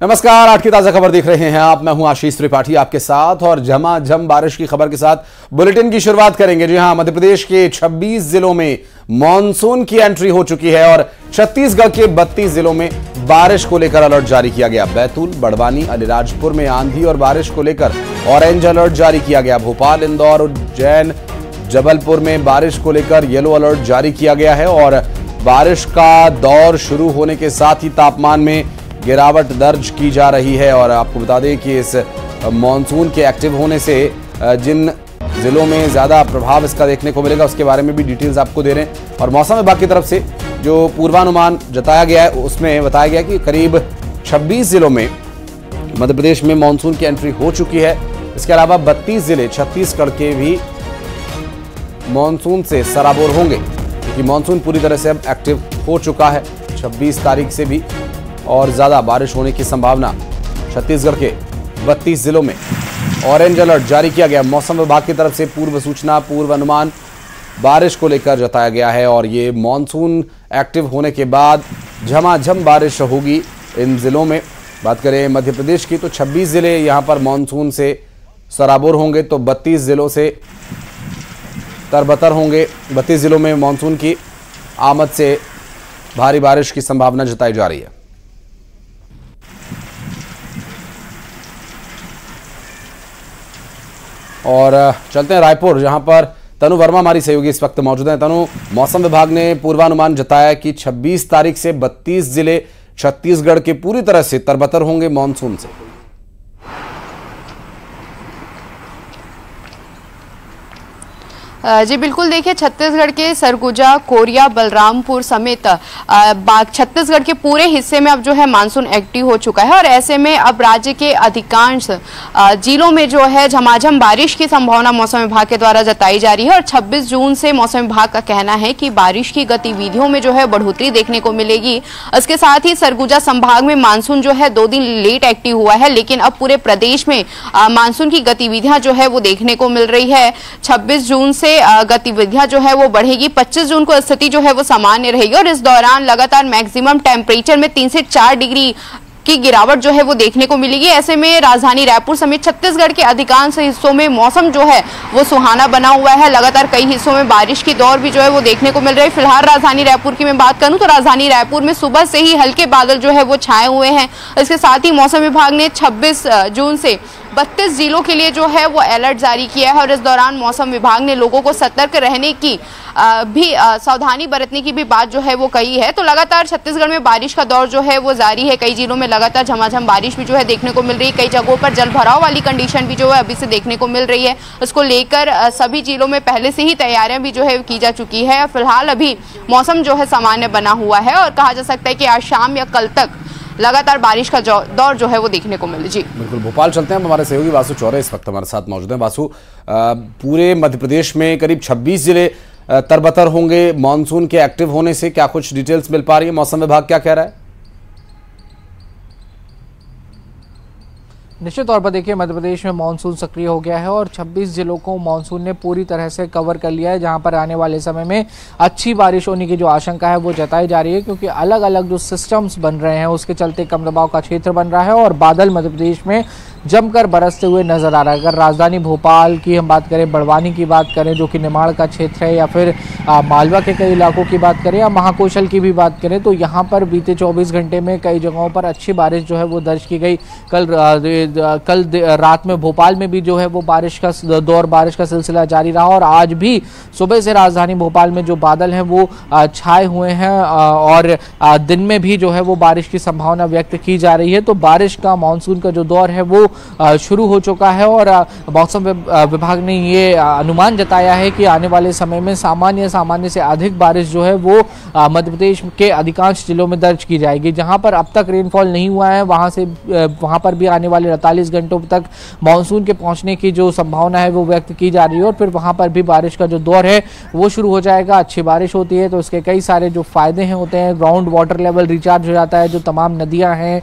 नमस्कार, आज की ताजा खबर देख रहे हैं आप। मैं हूं आशीष त्रिपाठी आपके साथ और झमाझम बारिश की खबर के साथ बुलेटिन की शुरुआत करेंगे। जी हां, मध्य प्रदेश के 26 जिलों में मानसून की एंट्री हो चुकी है और छत्तीसगढ़ के 32 जिलों में बारिश को लेकर अलर्ट जारी किया गया। बैतूल, बड़वानी, अलीराजपुर में आंधी और बारिश को लेकर ऑरेंज अलर्ट जारी किया गया। भोपाल, इंदौर, उज्जैन, जबलपुर में बारिश को लेकर येलो अलर्ट जारी किया गया है और बारिश का दौर शुरू होने के साथ ही तापमान में गिरावट दर्ज की जा रही है। और आपको बता दें कि इस मॉनसून के एक्टिव होने से जिन जिलों में ज्यादा प्रभाव इसका देखने को मिलेगा उसके बारे में भी डिटेल्स आपको दे रहे हैं। और मौसम विभाग की तरफ से जो पूर्वानुमान जताया गया है उसमें बताया गया कि करीब 26 जिलों में मध्य प्रदेश में मॉनसून की एंट्री हो चुकी है। इसके अलावा 32 जिले छत्तीसगढ़ के भी मॉनसून से सराबोर होंगे क्योंकि मॉनसून पूरी तरह से अब एक्टिव हो चुका है। 26 तारीख से भी और ज्यादा बारिश होने की संभावना। छत्तीसगढ़ के 32 जिलों में ऑरेंज अलर्ट जारी किया गया। मौसम विभाग की तरफ से पूर्व सूचना, पूर्व अनुमान बारिश को लेकर जताया गया है और ये मॉनसून एक्टिव होने के बाद झमाझम बारिश होगी इन जिलों में। बात करें मध्य प्रदेश की तो 26 जिले यहां पर मॉनसून से सराबोर होंगे तो 32 जिलों से तरबतर होंगे। 32 जिलों में मॉनसून की आमद से भारी बारिश की संभावना जताई जा रही है। और चलते हैं रायपुर, जहां पर तनु वर्मा हमारी सहयोगी इस वक्त मौजूद हैं। तनु, मौसम विभाग ने पूर्वानुमान जताया कि 26 तारीख से 32 जिले छत्तीसगढ़ के पूरी तरह से तरबतर होंगे मॉनसून से। जी बिल्कुल, देखिए छत्तीसगढ़ के सरगुजा, कोरिया, बलरामपुर समेत छत्तीसगढ़ के पूरे हिस्से में अब जो है मानसून एक्टिव हो चुका है और ऐसे में अब राज्य के अधिकांश जिलों में जो है झमाझम बारिश की संभावना मौसम विभाग के द्वारा जताई जा रही है। और 26 जून से मौसम विभाग का कहना है कि बारिश की गतिविधियों में जो है बढ़ोतरी देखने को मिलेगी। इसके साथ ही सरगुजा संभाग में मानसून जो है 2 दिन लेट एक्टिव हुआ है, लेकिन अब पूरे प्रदेश में मानसून की गतिविधियां जो है वो देखने को मिल रही है। 26 जून से गतिविधियां जो है वो बढ़ेगी। 25 जून को स्थिति जो है वो सामान्य रहेगी और इस दौरान लगातार मैक्सिमम टेम्परेचर में 3 से 4 डिग्री की गिरावट जो है वो देखने को मिलेगी। ऐसे में राजधानी रायपुर समेत छत्तीसगढ़ के अधिकांश हिस्सों में मौसम जो है वो सुहाना बना हुआ है। लगातार कई हिस्सों में बारिश की दौर भी जो है वो देखने को मिल रही है। फिलहाल राजधानी रायपुर की मैं बात करूं तो राजधानी रायपुर में सुबह से ही हल्के बादल जो है वो छाए हुए हैं। इसके साथ ही मौसम विभाग ने 26 जून से 32 जिलों के लिए जो है वो अलर्ट जारी किया है और इस दौरान मौसम विभाग ने लोगों को सतर्क रहने की भी सावधानी बरतने की भी बात जो है वो कही है। तो लगातार छत्तीसगढ़ में बारिश का दौर जो है वो जारी है। कई जिलों में लगातार झमाझम बारिश भी जो है देखने को मिल रही है। कई जगहों पर जल भराव वाली कंडीशन भी जो है अभी से देखने को मिल रही है। इसको लेकर सभी जिलों में पहले से ही तैयारियां भी जो है की जा चुकी है। फिलहाल अभी मौसम जो है सामान्य बना हुआ है और कहा जा सकता है कि आज शाम या कल तक लगातार बारिश का दौर जो है वो देखने को मिले। जी बिल्कुल, भोपाल चलते हैं। हमारे सहयोगी वासु चौरे इस वक्त हमारे साथ मौजूद हैं। वासु, पूरे मध्य प्रदेश में करीब 26 जिले तरबतर होंगे मॉनसून के एक्टिव होने से, क्या कुछ डिटेल्स मिल पा रही है? मौसम विभाग क्या कह रहा है? निश्चित तौर पर देखिए, मध्य प्रदेश में मानसून सक्रिय हो गया है और 26 जिलों को मानसून ने पूरी तरह से कवर कर लिया है, जहां पर आने वाले समय में अच्छी बारिश होने की जो आशंका है वो जताई जा रही है, क्योंकि अलग अलग जो सिस्टम्स बन रहे हैं उसके चलते कम दबाव का क्षेत्र बन रहा है और बादल मध्य प्रदेश में जमकर बरसते हुए नजर आ रहा है। अगर राजधानी भोपाल की हम बात करें, बड़वानी की बात करें जो कि निमाड़ का क्षेत्र है, या फिर मालवा के कई इलाकों की बात करें या महाकौशल की भी बात करें, तो यहाँ पर बीते 24 घंटे में कई जगहों पर अच्छी बारिश जो है वो दर्ज की गई। कल रात में भोपाल में भी जो है वो बारिश का सिलसिला जारी रहा और आज भी सुबह से राजधानी भोपाल में जो बादल हैं वो छाए हुए हैं और दिन में भी जो है वो बारिश की संभावना व्यक्त की जा रही है। तो बारिश का, मानसून का जो दौर है वो शुरू हो चुका है और मौसम विभाग ने ये अनुमान जताया है कि आने वाले समय में सामान्य से अधिक बारिश जो है वो मध्य प्रदेश के अधिकांश जिलों में दर्ज की जाएगी। जहां पर अब तक रेनफॉल नहीं हुआ है वहां पर भी आने वाले 48 घंटों तक मानसून के पहुंचने की जो संभावना है वो व्यक्त की जा रही है और फिर वहां पर भी बारिश का जो दौर है वो शुरू हो जाएगा। अच्छी बारिश होती है तो इसके कई सारे जो फायदे हैं होते हैं, ग्राउंड वाटर लेवल रिचार्ज हो जाता है, जो तमाम नदियां हैं,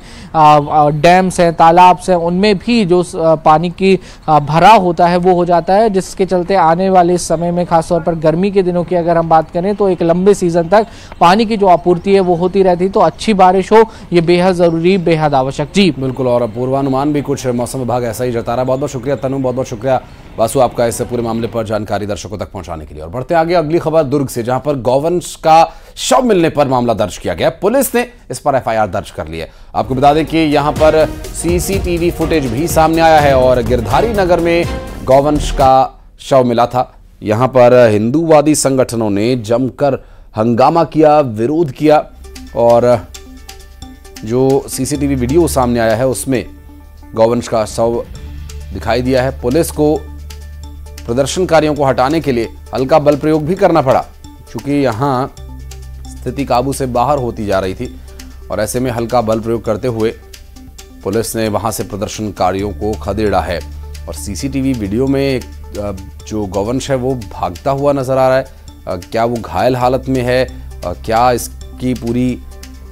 डैम्स हैं, तालाब हैं, उनमें भी जो पानी की भराव होता है वो हो जाता है, जिसके चलते आने वाले समय में खासतौर पर गर्मी के दिनों की अगर हम बात करें तो एक लंबे सीजन तक पानी की जो आपूर्ति है वो होती रहती, तो अच्छी बारिश हो ये बेहद जरूरी, बेहद आवश्यक। जी बिल्कुल, और पूर्वानुमान भी कुछ मौसम विभाग ऐसा ही जता रहा है। बहुत बहुत शुक्रिया तनु, बहुत बहुत शुक्रिया वासु आपका इस पूरे मामले पर जानकारी दर्शकों तक पहुंचाने के लिए। और बढ़ते आगे अगली खबर दुर्ग से, जहां पर गौवंश का शव मिलने पर मामला दर्ज किया गया। पुलिस ने इस पर एफआईआर दर्ज कर ली है। आपको बता दें कि यहां पर सीसीटीवी फुटेज भी सामने आया है और गिरधारी नगर में गौवंश का शव मिला था। यहां पर हिंदूवादी संगठनों ने जमकर हंगामा किया, विरोध किया और जो सीसीटीवी वीडियो सामने आया है उसमें गौवंश का शव दिखाई दिया है। पुलिस को प्रदर्शनकारियों को हटाने के लिए हल्का बल प्रयोग भी करना पड़ा, क्योंकि यहां स्थिति काबू से बाहर होती जा रही थी और ऐसे में हल्का बल प्रयोग करते हुए पुलिस ने वहां से प्रदर्शनकारियों को खदेड़ा है। और सीसीटीवी वीडियो में जो गौवंश है वो भागता हुआ नजर आ रहा है। क्या वो घायल हालत में है, क्या इसकी पूरी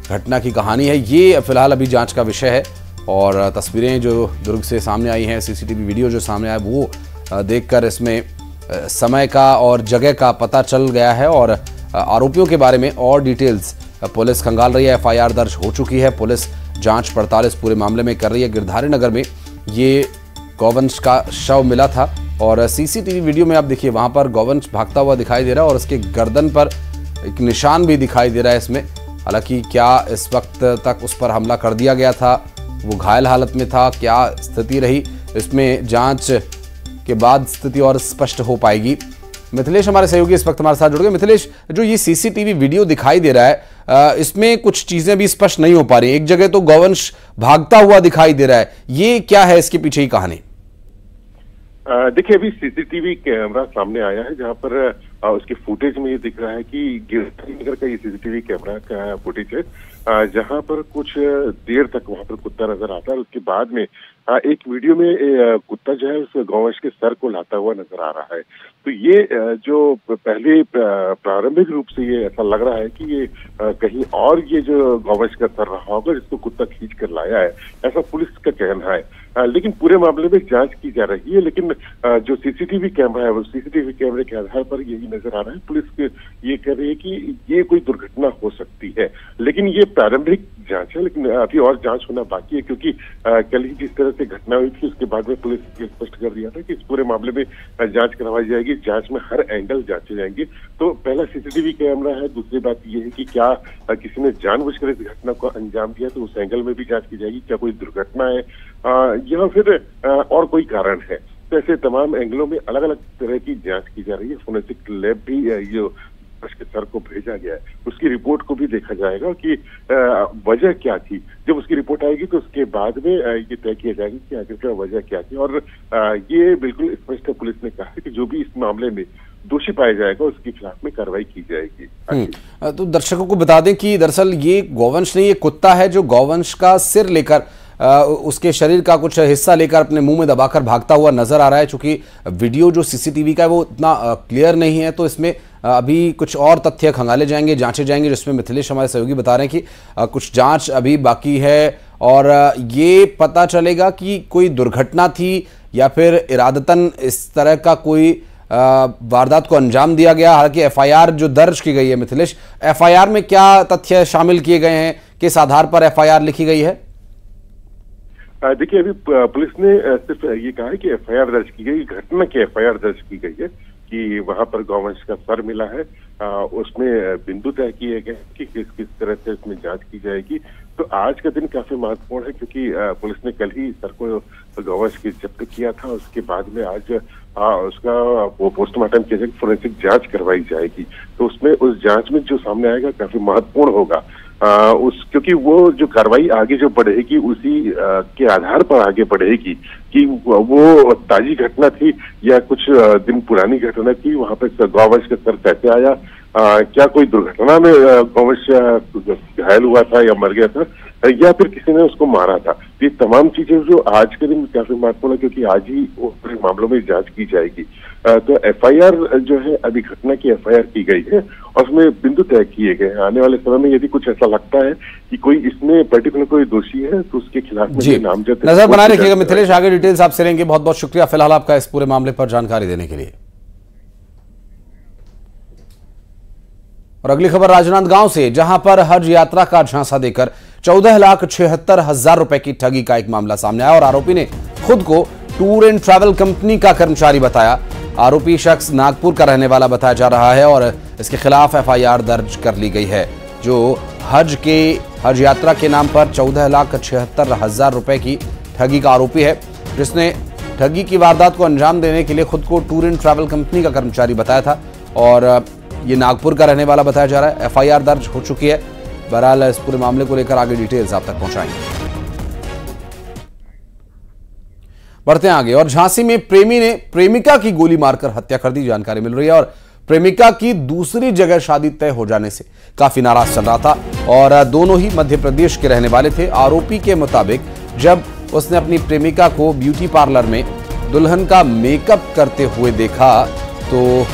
घटना की कहानी है, ये फिलहाल अभी जांच का विषय है। और तस्वीरें जो दुर्ग से सामने आई हैं, सीसीटीवी वीडियो जो सामने आया वो देखकर इसमें समय का और जगह का पता चल गया है और आरोपियों के बारे में और डिटेल्स पुलिस खंगाल रही है। एफआईआर दर्ज हो चुकी है, पुलिस जांच पड़ताल इस पूरे मामले में कर रही है। गिरधारी नगर में ये गौवंश का शव मिला था और सीसीटीवी वीडियो में आप देखिए वहां पर गौवंश भागता हुआ दिखाई दे रहा है और उसके गर्दन पर एक निशान भी दिखाई दे रहा है इसमें। हालांकि क्या इस वक्त तक उस पर हमला कर दिया गया था, वो घायल हालत में था, क्या स्थिति रही, इसमें जांच के बाद स्थिति और स्पष्ट हो पाएगी। मिथिलेश हमारे सहयोगी इस वक्त हमारे साथ जुड़ गए। मिथिलेश, जो ये सीसीटीवी वीडियो दिखाई दे रहा है इसमें कुछ चीजें भी स्पष्ट नहीं हो पा रही। एक जगह तो गौवंश भागता हुआ दिखाई दे रहा है, ये क्या है, इसके पीछे की कहानी? देखिए, अभी सीसीटीवी कैमरा सामने आया है जहां पर उसके फुटेज में ये दिख रहा है कि गिरधारी नगर का ये सीसीटीवी कैमरा का फुटेज है जहां पर कुछ देर तक वहां पर कुत्ता नजर आता है। उसके बाद में एक वीडियो में कुत्ता जो है उस गौवंश के सर को लाता हुआ नजर आ रहा है। तो ये जो पहले प्रारंभिक रूप से ये ऐसा लग रहा है कि ये कहीं और ये जो गौवंश का सर रहा होगा जिसको कुत्ता खींच कर लाया है, ऐसा पुलिस का कहना है। लेकिन पूरे मामले में जांच की जा रही है। लेकिन जो सीसीटीवी कैमरा है वो सीसीटीवी कैमरे के आधार पर यही नजर आ रहा है। पुलिस ये कह रही है कि ये कोई दुर्घटना हो सकती है, लेकिन ये प्रारंभिक जांच है, लेकिन अभी और जांच होना बाकी है, क्योंकि कल ही जिस तरह से घटना हुई थी उसके बाद में पुलिस ने स्पष्ट कर दिया था कि इस पूरे मामले में जांच करवाई जाएगी, जांच में हर एंगल जांचे जाएंगे। तो पहला सीसीटीवी कैमरा है, दूसरी बात ये है कि क्या किसी ने जानबूझकर इस घटना को अंजाम दिया, तो उस एंगल में भी जांच की जाएगी। क्या कोई दुर्घटना है या फिर और कोई कारण है, तो ऐसे तमाम एंगलों में अलग अलग तरह की जांच की जा रही है। फोरेंसिक लैब भी जो उसके सर को भेजा गया है, उसकी रिपोर्ट को भी देखा जाएगा कि वजह क्या थी। जब उसकी रिपोर्ट आएगी तो उसके बाद में ये तय किया जाएगा कि आखिरकार वजह क्या थी। और ये बिल्कुल स्पष्ट पुलिस ने कहा है कि जो भी इस मामले में दोषी पाया जाएगा उसके खिलाफ में कार्रवाई की जाएगी। तो दर्शकों को बता दें कि दरअसल ये गौवंश नहीं, ये कुत्ता है जो गौवंश का सिर लेकर उसके शरीर का कुछ हिस्सा लेकर अपने मुंह में दबाकर भागता हुआ नजर आ रहा है। चूंकि वीडियो जो सीसीटीवी का है वो इतना क्लियर नहीं है, तो इसमें अभी कुछ और तथ्य खंगाले जाएंगे, जांचे जाएंगे, जिसमें मिथिलेश हमारे सहयोगी बता रहे हैं कि कुछ जांच अभी बाकी है और ये पता चलेगा कि कोई दुर्घटना थी या फिर इरादतन इस तरह का कोई वारदात को अंजाम दिया गया। हालांकि एफआईआर जो दर्ज की गई है मिथिलेश, एफआईआर में क्या तथ्य शामिल किए गए हैं, किस आधार पर एफआईआर लिखी गई है? देखिए, अभी पुलिस ने सिर्फ ये कहा है कि एफआईआर दर्ज की गई, घटना की एफआईआर दर्ज की गई है कि वहां पर गौवंश का सर मिला है। उसमें बिंदु तय किए गए कि किस किस तरह से इसमें जांच की जाएगी। तो आज का दिन काफी महत्वपूर्ण है, क्योंकि पुलिस ने कल ही सर को गौवंश की जब्त किया था। उसके बाद में आज उसका वो पोस्टमार्टम किया जाएगा, फोरेंसिक जांच करवाई जाएगी। तो उसमें उस जांच में जो सामने आएगा काफी महत्वपूर्ण होगा। क्योंकि वो जो कार्रवाई आगे जो बढ़ेगी उसी के आधार पर आगे बढ़ेगी कि वो ताजी घटना थी या कुछ दिन पुरानी घटना थी, वहां पर गौवंश का सर कैसे आया, क्या कोई दुर्घटना में गोवंश घायल हुआ था या मर गया था, या फिर किसी ने उसको मारा था। ये तमाम चीजें जो आज के दिन काफी महत्वपूर्ण है, क्योंकि आज ही वो पूरे मामलों में जांच की जाएगी। तो एफआईआर जो है, अभी घटना की एफआईआर की गई है और उसमें बिंदु तय किए गए हैं। आने वाले समय में यदि कुछ ऐसा लगता है कि कोई इसमें पर्टिकुलर कोई दोषी है तो उसके खिलाफ नामजद नजर बनाए रखिएगा। मिथिलेश, आगे डिटेल्स आपसे लेंगे। बहुत बहुत शुक्रिया फिलहाल आपका इस पूरे मामले पर जानकारी देने के लिए। और अगली खबर राजनांदगांव से, जहां पर हज यात्रा का झांसा देकर 14,76,000 रुपए की ठगी का एक मामला सामने आया और आरोपी ने खुद को टूर एंड ट्रैवल कंपनी का कर्मचारी बताया। आरोपी शख्स नागपुर का रहने वाला बताया जा रहा है और इसके खिलाफ एफआईआर दर्ज कर ली गई है, जो हज यात्रा के नाम पर 14,76,000 रुपए की ठगी का आरोपी है, जिसने ठगी की वारदात को अंजाम देने के लिए खुद को टूर एंड ट्रैवल कंपनी का कर्मचारी बताया था और ये नागपुर का रहने वाला बताया जा रहा है। एफआईआर दर्ज हो चुकी है। बहरहाल इस पूरे मामले को लेकर आगे डिटेल्स आप तक पहुंचाएंगे। बढ़ते हैं आगे। और झांसी में प्रेमी ने प्रेमिका की गोली मारकर हत्या कर दी, जानकारी मिल रही है। और प्रेमिका की दूसरी जगह शादी तय हो जाने से काफी नाराज चल रहा था और दोनों ही मध्य प्रदेश के रहने वाले थे। आरोपी के मुताबिक जब उसने अपनी प्रेमिका को ब्यूटी पार्लर में दुल्हन का मेकअप करते हुए देखा तो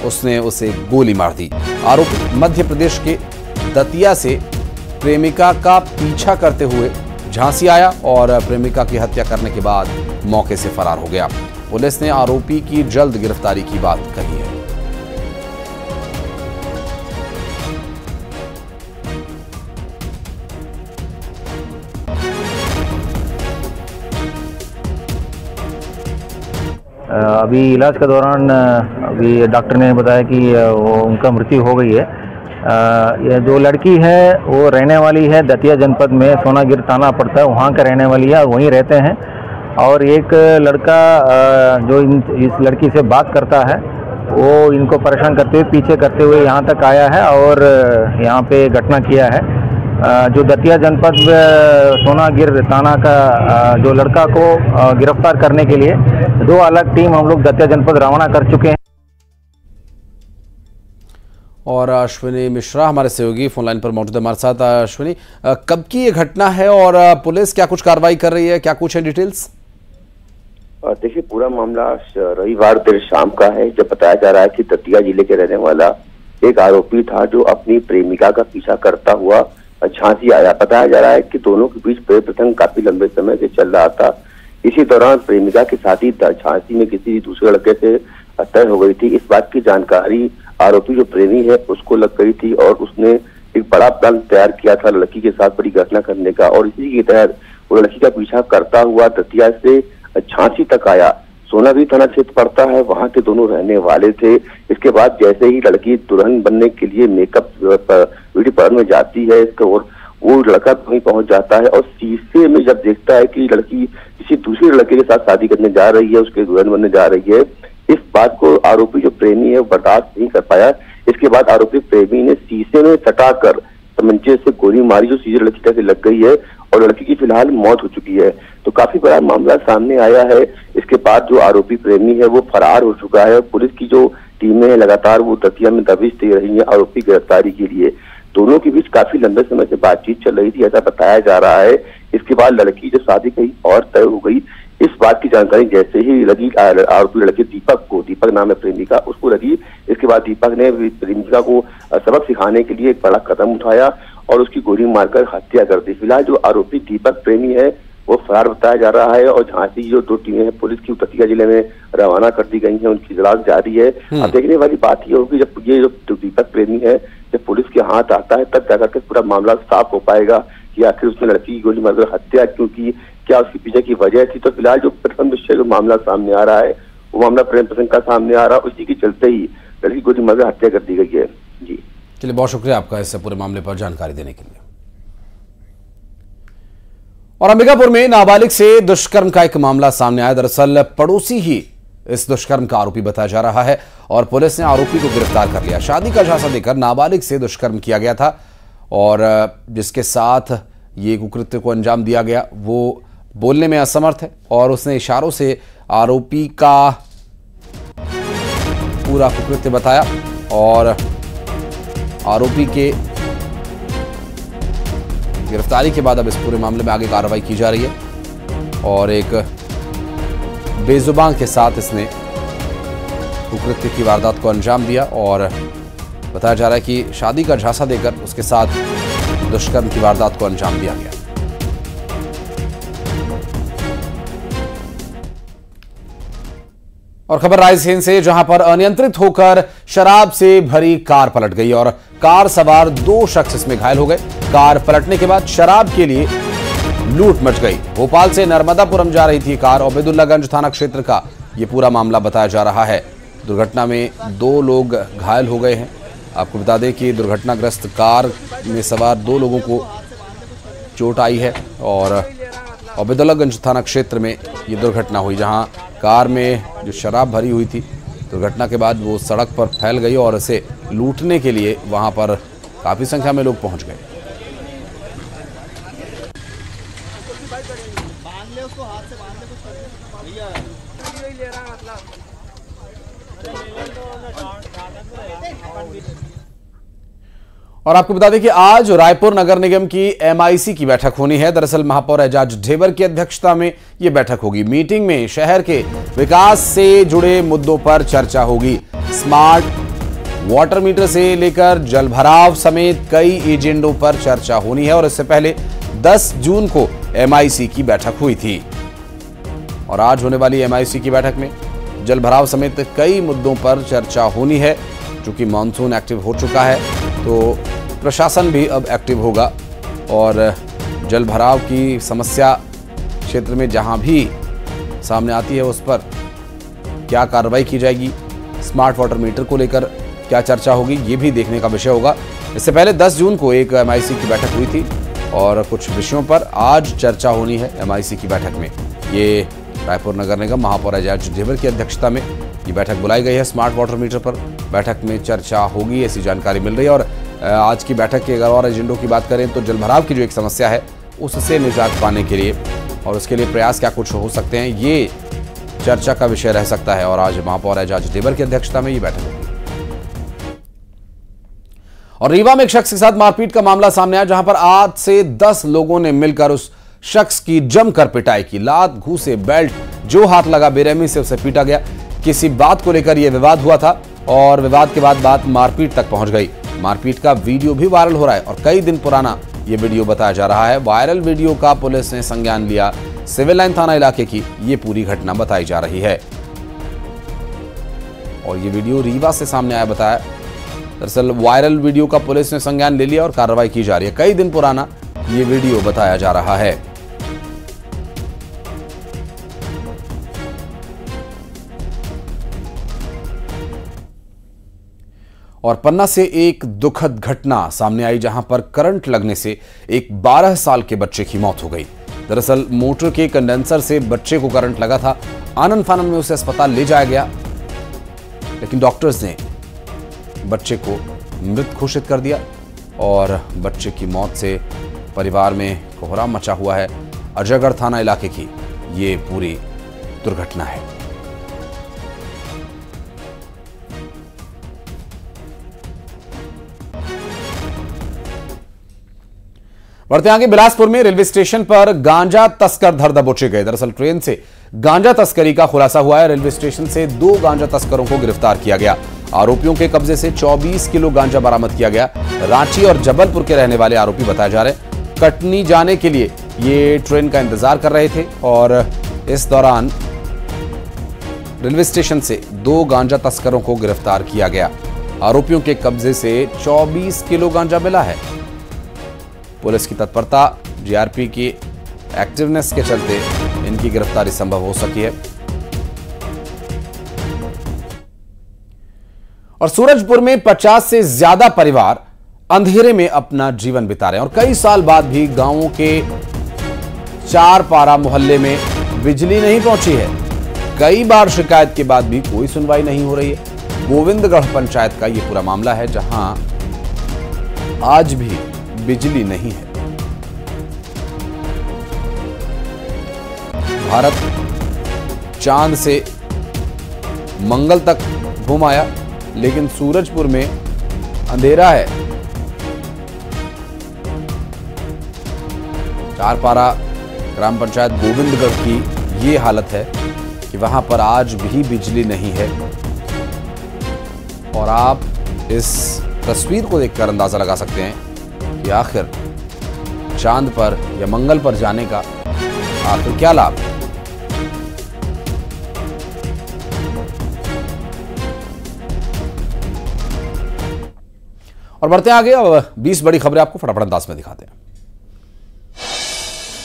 उसने उसे गोली मार दी। आरोपी मध्य प्रदेश के दतिया से प्रेमिका का पीछा करते हुए झांसी आया और प्रेमिका की हत्या करने के बाद मौके से फरार हो गया। पुलिस ने आरोपी की जल्द गिरफ्तारी की बात कही है। अभी इलाज के दौरान अभी डॉक्टर ने बताया कि वो उनका मृत्यु हो गई है। ये जो लड़की है वो रहने वाली है दतिया जनपद में, सोनागिर थाना पड़ता है, वहाँ का रहने वाली है, वहीं रहते हैं। और एक लड़का जो इस लड़की से बात करता है, वो इनको परेशान करते हुए पीछे करते हुए यहाँ तक आया है और यहाँ पे घटना किया है। जो दतिया जनपद सोनागिर थाना का जो लड़का को गिरफ्तार करने के लिए 2 अलग टीम हम लोग दतिया जनपद रवाना कर चुके हैं। और अश्विनी मिश्रा हमारे सहयोगी फोन लाइन पर मौजूद है हमारे साथ। अश्विनी, कब की ये घटना है और पुलिस क्या कुछ कार्रवाई कर रही है, क्या कुछ है डिटेल्स? देखिए, पूरा मामला रविवार देर शाम का है, जब बताया जा रहा है कि दतिया जिले के रहने वाला एक आरोपी था जो अपनी प्रेमिका का पीछा करता हुआ झांसी आया। बताया जा रहा है कि दोनों के बीच प्रेम प्रसंग काफी लंबे समय से चल रहा था। इसी दौरान प्रेमिका की शादी झांसी में किसी दूसरे लड़के से तय हो गई थी। इस बात की जानकारी आरोपी जो प्रेमी है उसको लग गई थी और उसने एक बड़ा प्लान तैयार किया था लड़की के साथ बड़ी घटना करने का, और इसी के तहत वो लड़की का पीछा करता हुआ दतिया से झांसी तक आया। सोनागिर थाना क्षेत्र पड़ता है, वहां के दोनों रहने वाले थे। इसके बाद जैसे ही लड़की दुल्हन बनने के लिए मेकअप ब्यूटी पार्लर में जाती है और वो लड़का वहीं पहुंच जाता है और शीशे में जब देखता है कि लड़की किसी दूसरे लड़के के साथ शादी करने जा रही है, उसके दुल्हन बनने जा रही है, इस बात को आरोपी जो प्रेमी है बर्दाश्त नहीं कर पाया। इसके बाद आरोपी प्रेमी ने शीशे में सटाकर तमंचे से गोली मारी, जो सीधे लड़की तक लग गई है और लड़की की फिलहाल मौत हो चुकी है। तो काफी बड़ा मामला सामने आया है। इसके बाद जो आरोपी प्रेमी है वो फरार हो चुका है। पुलिस की जो टीमें हैं लगातार वो दतिया में दबिश दे रही है आरोपी गिरफ्तारी के लिए। दोनों के बीच काफी लंबे समय से बातचीत चल रही थी, ऐसा बताया जा रहा है। इसके बाद लड़की जो शादी कहीं और तय हो गई, इस बात की जानकारी जैसे ही लगी आरोपी लड़के दीपक को, दीपक नाम है प्रेमिका, उसको लगी। इसके बाद दीपक ने प्रेमिका को सबक सिखाने के लिए एक बड़ा कदम उठाया और उसकी गोली मारकर हत्या कर दी। फिलहाल जो आरोपी दीपक प्रेमी है वो फरार बताया जा रहा है और झांसी जो 2 टीमें हैं पुलिस की दतिया जिले में रवाना कर दी गई हैं, उनकी तलाश जारी है। अब देखने वाली बात ये होगी जब ये जो दीपक प्रेमी है जब पुलिस के हाथ आता है तब जाकर के पूरा मामला साफ हो पाएगा कि आखिर उसने लड़की की गोली मारकर हत्या क्यों की, क्या उसके पीछे की वजह थी। तो फिलहाल जो प्रथम विषय जो मामला सामने आ रहा है वो मामला प्रेम प्रसंग का सामने आ रहा है, उसी के चलते ही लड़की की गोली मारकर हत्या कर दी गई है। जी चलिए, बहुत शुक्रिया आपका इस पूरे मामले पर जानकारी देने के लिए। और अंबिकापुर में नाबालिग से दुष्कर्म का एक मामला सामने आया। दरअसल पड़ोसी ही इस दुष्कर्म का आरोपी बताया जा रहा है और पुलिस ने आरोपी को गिरफ्तार कर लिया। शादी का झांसा देकर नाबालिग से दुष्कर्म किया गया था और जिसके साथ ये कुकृत्य को अंजाम दिया गया वो बोलने में असमर्थ है और उसने इशारों से आरोपी का पूरा कुकृत्य बताया और आरोपी के गिरफ्तारी के बाद अब इस पूरे मामले में आगे कार्रवाई की जा रही है और एक बेजुबान के साथ इसने कुकृत्य की वारदात को अंजाम दिया और बताया जा रहा है कि शादी का झांसा देकर उसके साथ दुष्कर्म की वारदात को अंजाम दिया गया। और खबर रायसेन से, जहां पर अनियंत्रित होकर शराब से भरी कार पलट गई और कार सवार 2 शख्स इसमें घायल हो गए। कार पलटने के बाद शराब के लिए लूट मच गई। भोपाल से नर्मदापुरम जा रही थी कार। ओबेदुल्लागंज थाना क्षेत्र का यह पूरा मामला बताया जा रहा है। दुर्घटना में 2 लोग घायल हो गए हैं। आपको बता दें कि दुर्घटनाग्रस्त कार में सवार 2 लोगों को चोट आई है और ओबेदुल्लागंज थाना क्षेत्र में ये दुर्घटना हुई, जहां कार में जो शराब भरी हुई थी दुर्घटना के बाद वो सड़क पर फैल गई और इसे लूटने के लिए वहां पर काफी संख्या में लोग पहुंच गए। और आपको बता दें कि आज रायपुर नगर निगम की MIC की बैठक होनी है। दरअसल महापौर एजाज ढेबर की अध्यक्षता में यह बैठक होगी। मीटिंग में शहर के विकास से जुड़े मुद्दों पर चर्चा होगी। स्मार्ट वाटर मीटर से लेकर जल भराव समेत कई एजेंडों पर चर्चा होनी है और इससे पहले 10 जून को MIC की बैठक हुई थी और आज होने वाली MIC की बैठक में जल भराव समेत कई मुद्दों पर चर्चा होनी है। चूंकि मानसून एक्टिव हो चुका है तो प्रशासन भी अब एक्टिव होगा और जल भराव की समस्या क्षेत्र में जहां भी सामने आती है उस पर क्या कार्रवाई की जाएगी, स्मार्ट वाटर मीटर को लेकर क्या चर्चा होगी, ये भी देखने का विषय होगा। इससे पहले 10 जून को एक MIC की बैठक हुई थी और कुछ विषयों पर आज चर्चा होनी है MIC की बैठक में। ये रायपुर नगर निगम महापौर एजाज ढेबर की अध्यक्षता में ये बैठक बुलाई गई है। स्मार्ट वाटर मीटर पर बैठक में चर्चा होगी, ऐसी जानकारी मिल रही है। और आज की बैठक के अगर और एजेंडों की बात करें तो जल भराव की जो एक समस्या है उससे निजात पाने के लिए और उसके लिए प्रयास क्या कुछ हो सकते हैं, ये चर्चा का विषय रह सकता है। और आज महापौर एजाज ढेबर की अध्यक्षता में ये बैठक होगी। और रीवा में एक शख्स के साथ मारपीट का मामला सामने आया, जहां पर 8 से 10 लोगों ने मिलकर उस शख्स की जमकर पिटाई की। लात, घूसे, बेल्ट जो हाथ लगा बेरहमी से उसे पीटा गया। किसी बात को लेकर यह विवाद हुआ था और विवाद के बाद बात मारपीट तक पहुंच गई। मारपीट का वीडियो भी वायरल हो रहा है और कई दिन पुराना यह वीडियो बताया जा रहा है। वायरल वीडियो का पुलिस ने संज्ञान लिया। सिविल लाइन थाना इलाके की यह पूरी घटना बताई जा रही है और यह वीडियो रीवा से सामने आया बताया। दरअसल वायरल वीडियो का पुलिस ने संज्ञान ले लिया और कार्रवाई की जा रही है। कई दिन पुराना यह वीडियो बताया जा रहा है। और पन्ना से एक दुखद घटना सामने आई, जहां पर करंट लगने से एक 12 साल के बच्चे की मौत हो गई। दरअसल मोटर के कंडेंसर से बच्चे को करंट लगा था। आनन फानन में उसे अस्पताल ले जाया गया, लेकिन डॉक्टर्स ने बच्चे को मृत घोषित कर दिया और बच्चे की मौत से परिवार में कोहराम मचा हुआ है। अजयगढ़ थाना इलाके की ये पूरी दुर्घटना है। बढ़ते आगे, बिलासपुर में रेलवे स्टेशन पर गांजा तस्कर धर दबोचे गए। दरअसल ट्रेन से गांजा तस्करी का खुलासा हुआ है। रेलवे स्टेशन से 2 गांजा तस्करों को गिरफ्तार किया गया। आरोपियों के कब्जे से 24 किलो गांजा बरामद किया गया। रांची और जबलपुर के रहने वाले आरोपी बताए जा रहे हैं। कटनी जाने के लिए ये ट्रेन का इंतजार कर रहे थे और इस दौरान रेलवे स्टेशन से 2 गांजा तस्करों को गिरफ्तार किया गया। आरोपियों के कब्जे से 24 किलो गांजा मिला है। पुलिस की तत्परता, जीआरपी की एक्टिवनेस के चलते इनकी गिरफ्तारी संभव हो सकी है। और सूरजपुर में 50 से ज्यादा परिवार अंधेरे में अपना जीवन बिता रहे हैं और कई साल बाद भी गांवों के 4 पारा मोहल्ले में बिजली नहीं पहुंची है। कई बार शिकायत के बाद भी कोई सुनवाई नहीं हो रही है। गोविंदगढ़ पंचायत का यह पूरा मामला है, जहां आज भी बिजली नहीं है। भारत चांद से मंगल तक घूम आया, लेकिन सूरजपुर में अंधेरा है। चारपारा ग्राम पंचायत गोविंदगढ़ की ये हालत है कि वहां पर आज भी बिजली नहीं है और आप इस तस्वीर को देखकर अंदाजा लगा सकते हैं कि आखिर चांद पर या मंगल पर जाने का आखिर क्या लाभ है। और बढ़ते आगे, अब 20 बड़ी खबरें आपको फटाफट अंदाज में दिखाते हैं।